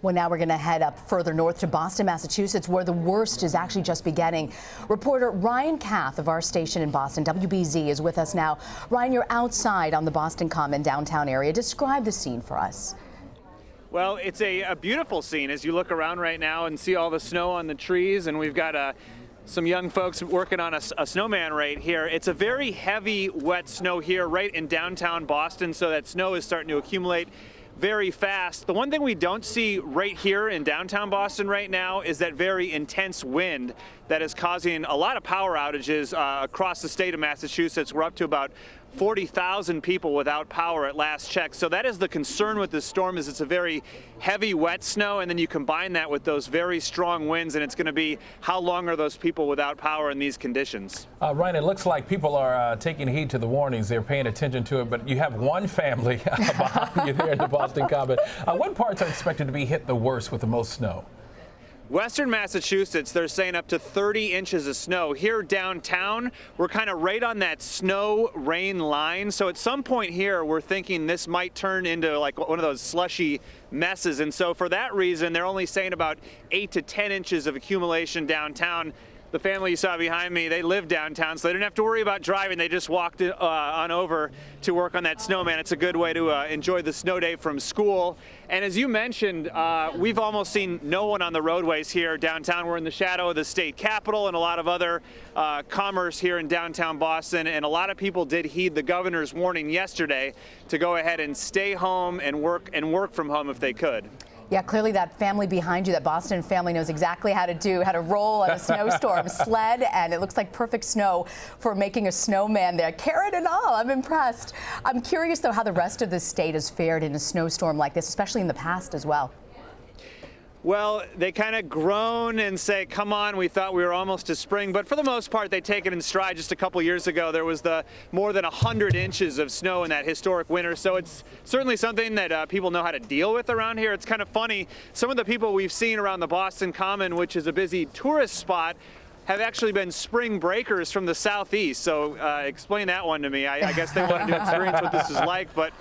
Well, now we're going to head up further north to Boston, Massachusetts, where the worst is actually just beginning. Reporter Ryan Kath of our station in Boston, WBZ, is with us now. Ryan, you're outside on the Boston Common downtown area. Describe the scene for us. Well, it's a beautiful scene as you look around right now and see all the snow on the trees, and we've got some young folks working on a snowman right here. It's a very heavy, wet snow here right in downtown Boston, so that snow is starting to accumulate very fast. The one thing we don't see right here in downtown Boston right now is that very intense wind that is causing a lot of power outages across the state of Massachusetts. We're up to about 40,000 people without power at last check. So that is the concern with this storm, is it's a very heavy, wet snow, and then you combine that with those very strong winds, and it's going to be how long are those people without power in these conditions? Ryan, it looks like people are taking heed to the warnings. They're paying attention to it, but you have one family behind you there in the Boston Common. What parts are expected to be hit the worst with the most snow? Western Massachusetts, they're saying up to 30 inches of snow. Here downtown, we're kind of right on that snow-rain line. So at some point here, we're thinking this might turn into like one of those slushy messes. And so for that reason, they're only saying about 8 to 10 inches of accumulation downtown. The family you saw behind me, they live downtown, so they didn't have to worry about driving. They just walked on over to work on that snowman. It's a good way to enjoy the snow day from school. And as you mentioned, we've almost seen no one on the roadways here downtown. We're in the shadow of the state capitol and a lot of other commerce here in downtown Boston. And a lot of people did heed the governor's warning yesterday to go ahead and stay home and work from home if they could. Yeah, clearly that family behind you, that Boston family, knows exactly how to roll on a snowstorm sled, and it looks like perfect snow for making a snowman there. Carrot and all, I'm impressed. I'm curious, though, how the rest of the state has fared in a snowstorm like this, especially in the past as well. Well, they kind of groan and say, come on, we thought we were almost to spring. But for the most part, they take it in stride. Just a couple years ago, there was more than 100 inches of snow in that historic winter. So it's certainly something that people know how to deal with around here. It's kind of funny. Some of the people we've seen around the Boston Common, which is a busy tourist spot, have actually been spring breakers from the southeast. So explain that one to me. I guess they wanted to experience what this is like. But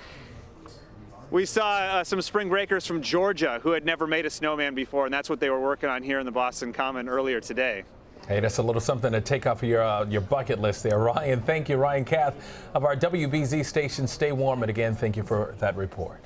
we saw some spring breakers from Georgia who had never made a snowman before, and that's what they were working on here in the Boston Common earlier today. Hey, that's a little something to take off your bucket list there, Ryan. Thank you, Ryan Kath of our WBZ station. Stay warm, and again, thank you for that report.